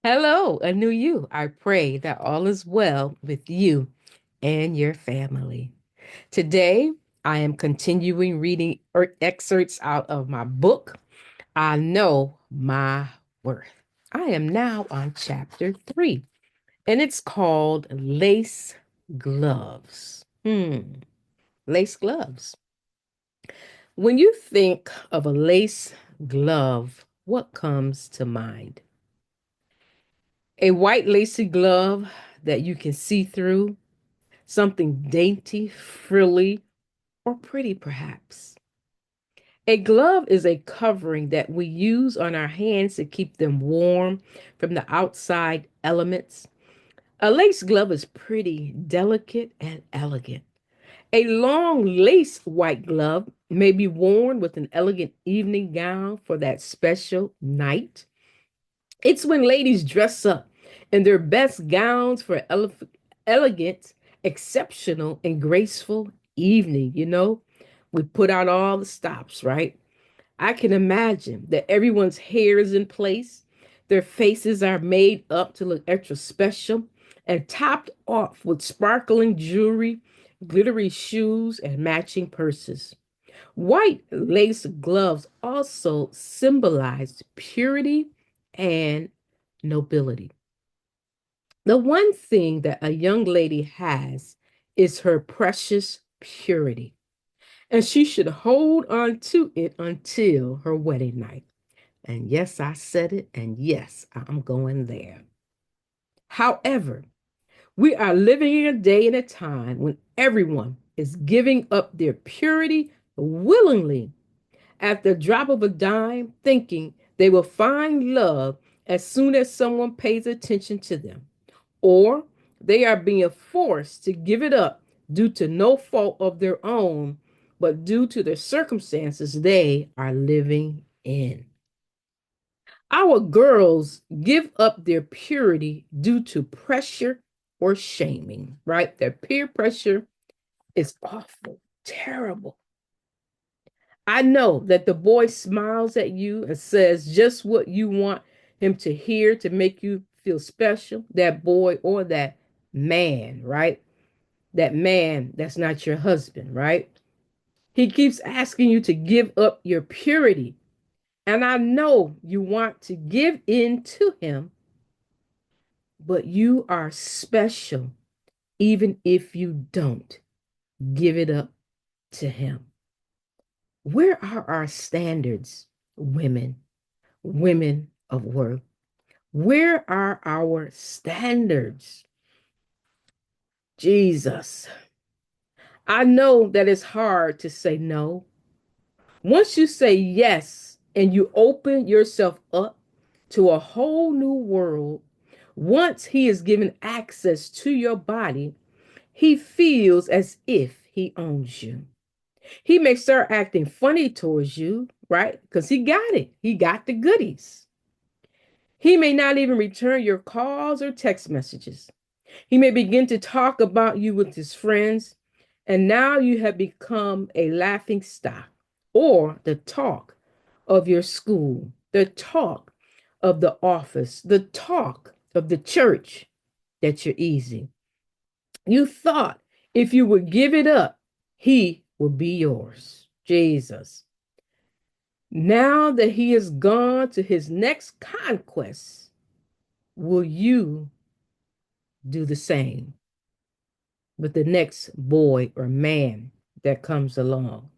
Hello, a new you. I pray that all is well with you and your family. Today, I am continuing reading excerpts out of my book, I Know My Worth. I am now on chapter 3, and it's called Lace Gloves. Lace gloves. When you think of a lace glove, what comes to mind? A white lacy glove that you can see through, something dainty, frilly, or pretty perhaps. A glove is a covering that we use on our hands to keep them warm from the outside elements. A lace glove is pretty, delicate, and elegant. A long lace white glove may be worn with an elegant evening gown for that special night. It's when ladies dress up in their best gowns for elegant, exceptional, and graceful evening. We put out all the stops, right? I can imagine that everyone's hair is in place, their faces are made up to look extra special, and topped off with sparkling jewelry, glittery shoes, and matching purses. White lace gloves also symbolized purity and nobility. The one thing that a young lady has is her precious purity, and she should hold on to it until her wedding night. And yes, I said it, and yes, I'm going there. However, we are living in a day and a time when everyone is giving up their purity willingly at the drop of a dime, thinking they will find love as soon as someone pays attention to them, or they are being forced to give it up due to no fault of their own, but due to the circumstances they are living in. Our girls give up their purity due to pressure or shaming, right? Their peer pressure is awful, terrible. I know that the boy smiles at you and says just what you want him to hear to make you feel special, that boy or that man, right? That man that's not your husband, right? He keeps asking you to give up your purity. And I know you want to give in to him, but you are special even if you don't give it up to him. Where are our standards, women, women of worth? Where are our standards? Jesus. I know that it's hard to say no. Once you say yes and you open yourself up to a whole new world, once he is given access to your body, he feels as if he owns you. He may start acting funny towards you, right? Because he got it. He got the goodies. He may not even return your calls or text messages. He may begin to talk about you with his friends, and now you have become a laughing stock or the talk of your school, the talk of the office, the talk of the church, that you're easy. You thought if you would give it up, he would be yours. Jesus. Now that he is gone to his next conquest, will you do the same with the next boy or man that comes along?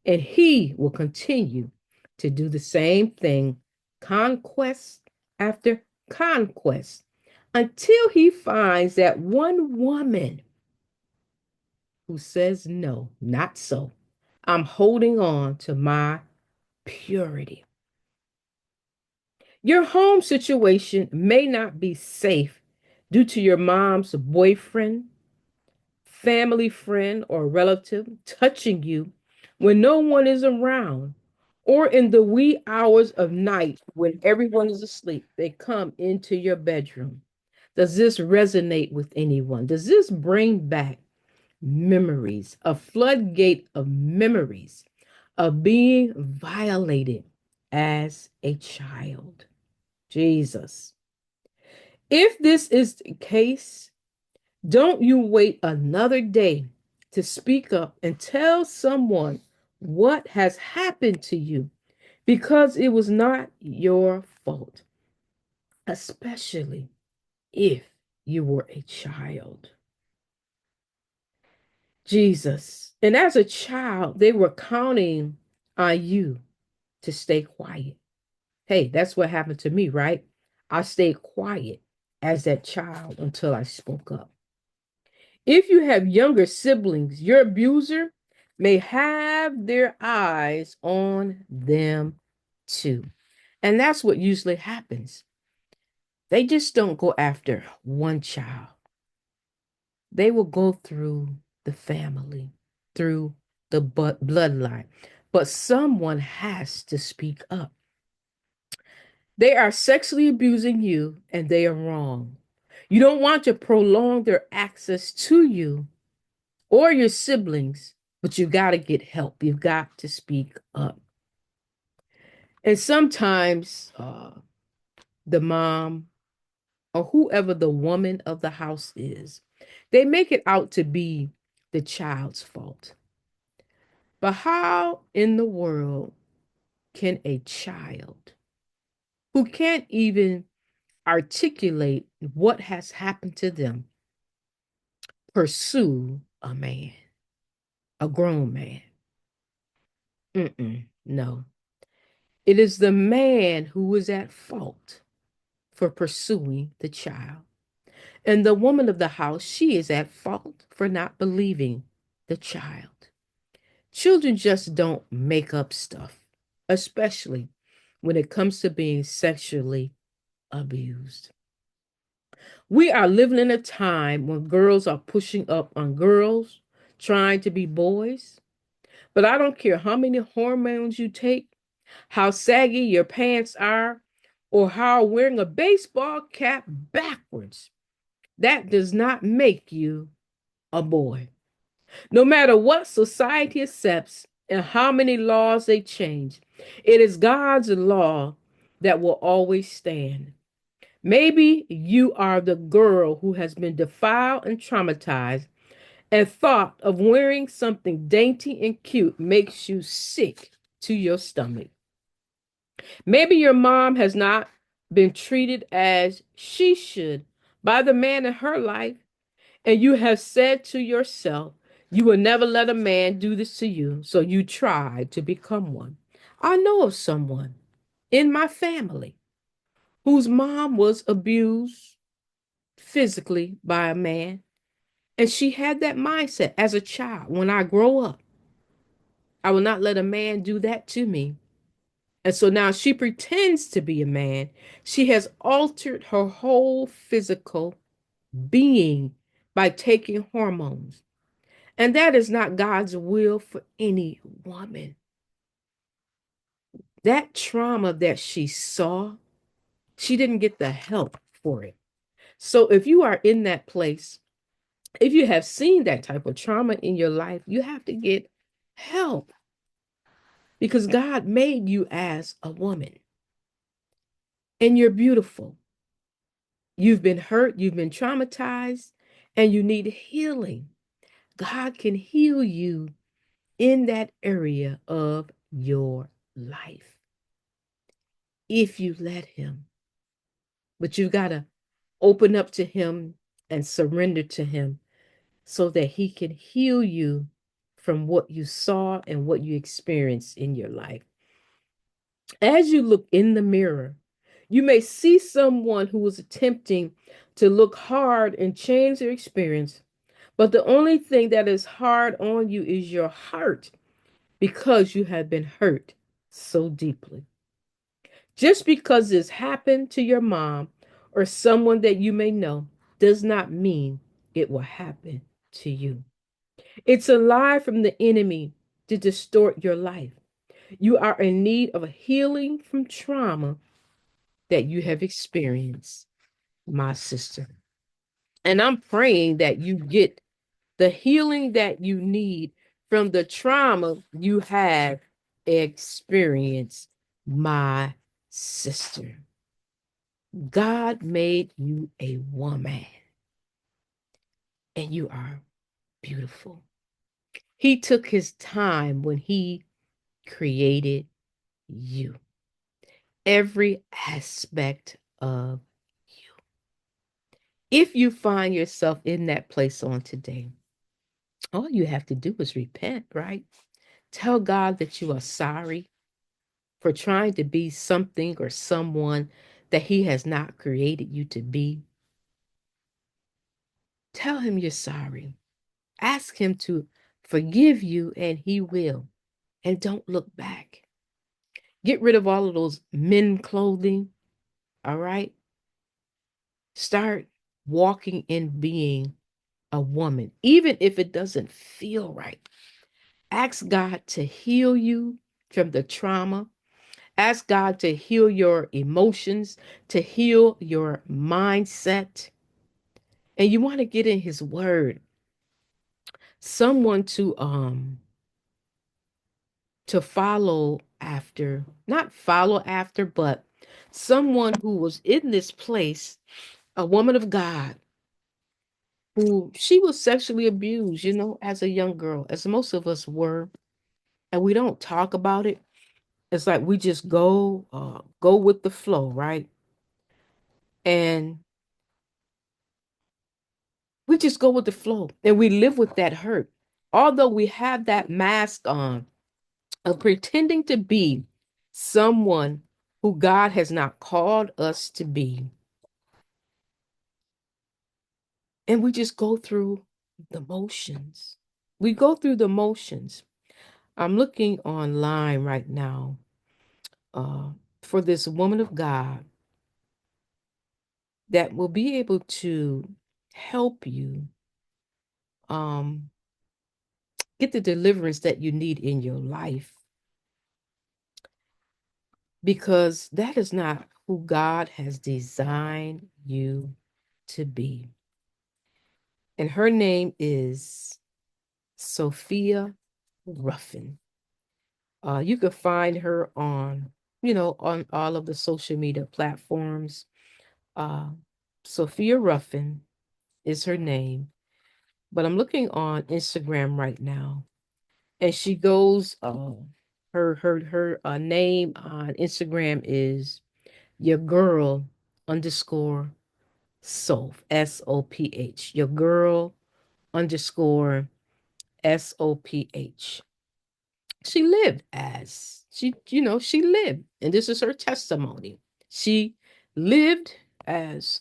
And he will continue to do the same thing, conquest after conquest, until he finds that one woman who says, no, not so. I'm holding on to my purity. Your home situation may not be safe due to your mom's boyfriend, family friend, or relative touching you when no one is around, or in the wee hours of night when everyone is asleep, they come into your bedroom. Does this resonate with anyone? Does this bring back memories, a floodgate of memories of being violated as a child? Jesus. If this is the case, don't you wait another day to speak up and tell someone what has happened to you because it was not your fault, especially if you were a child. Jesus. And as a child, they were counting on you to stay quiet. Hey, that's what happened to me, right? I stayed quiet as that child until I spoke up. If you have younger siblings, your abuser may have their eyes on them too. And that's what usually happens. They just don't go after one child, they will go through the family, through the bloodline. But someone has to speak up. They are sexually abusing you and they are wrong. You don't want to prolong their access to you or your siblings, but you got to get help. You've got to speak up. And sometimes the mom or whoever the woman of the house is, they make it out to be the child's fault. But how in the world can a child who can't even articulate what has happened to them pursue a man, a grown man? No. It is the man who is at fault for pursuing the child. And the woman of the house, she is at fault for not believing the child. Children just don't make up stuff, especially when it comes to being sexually abused. We are living in a time when girls are pushing up on girls, trying to be boys. But I don't care how many hormones you take, how saggy your pants are, or how wearing a baseball cap backwards. That does not make you a boy. No matter what society accepts and how many laws they change, it is God's law that will always stand. Maybe you are the girl who has been defiled and traumatized, and thought of wearing something dainty and cute makes you sick to your stomach. Maybe your mom has not been treated as she should by the man in her life, and you have said to yourself, you will never let a man do this to you, so you tried to become one. I know of someone in my family whose mom was abused physically by a man, and she had that mindset as a child: when I grow up, I will not let a man do that to me. And so now she pretends to be a man. She has altered her whole physical being by taking hormones. And that is not God's will for any woman. That trauma that she saw, she didn't get the help for it. So if you are in that place, if you have seen that type of trauma in your life, you have to get help because God made you as a woman and you're beautiful. You've been hurt, you've been traumatized, and you need healing. God can heal you in that area of your life if you let Him. But you've got to open up to Him and surrender to Him so that He can heal you from what you saw and what you experienced in your life. As you look in the mirror, you may see someone who is attempting to look hard and change their experience, but the only thing that is hard on you is your heart because you have been hurt so deeply. Just because this happened to your mom or someone that you may know does not mean it will happen to you. It's a lie from the enemy to distort your life. You are in need of a healing from trauma that you have experienced, my sister. And I'm praying that you get the healing that you need from the trauma you have experienced, my sister. God made you a woman, and you are beautiful. He took his time when he created you, every aspect of you. If you find yourself in that place on today, all you have to do is repent, right? Tell God that you are sorry for trying to be something or someone that He has not created you to be. Tell Him you're sorry. Ask Him to forgive you, and He will. And don't look back. Get rid of all of those men clothing, all right? Start walking in being a woman, even if it doesn't feel right. Ask God to heal you from the trauma. Ask God to heal your emotions, to heal your mindset. And you want to get in his word. Someone to follow after, not follow after, but someone who was in this place, a woman of God who she was sexually abused, as a young girl, as most of us were, and we don't talk about it. It's like we just go with the flow, right? And we just go with the flow and we live with that hurt. Although we have that mask on of pretending to be someone who God has not called us to be. And we just go through the motions. We go through the motions. I'm looking online right now uh, for this woman of God that will be able to help you um, get the deliverance that you need in your life, because that is not who God has designed you to be. And her name is Sophia Ruffin. You can find her on all of the social media platforms. Uh, Sophia Ruffin is her name, but I'm looking on Instagram right now, and she goes. Her name on Instagram is your girl underscore Soph, SOPH. Your girl underscore SOPH. She lived as she lived, and this is her testimony. She lived as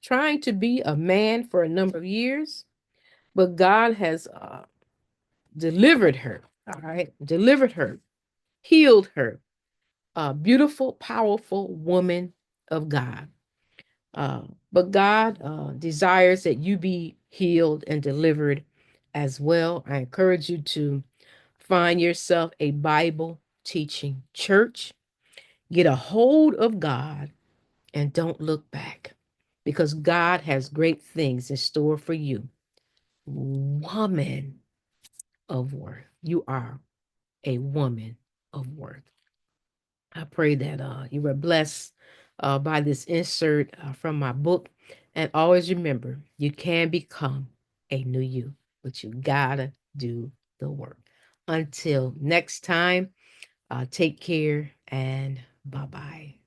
trying to be a man for a number of years, but God has delivered her, all right, delivered her, healed her, a beautiful, powerful woman of God. But God desires that you be healed and delivered as well. I encourage you to find yourself a Bible teaching church. Get a hold of God and don't look back, because God has great things in store for you. Woman of worth. You are a woman of worth. I pray that you were blessed by this insert from my book. And always remember, you can become a new you, but you gotta do the work. Until next time, take care and bye bye.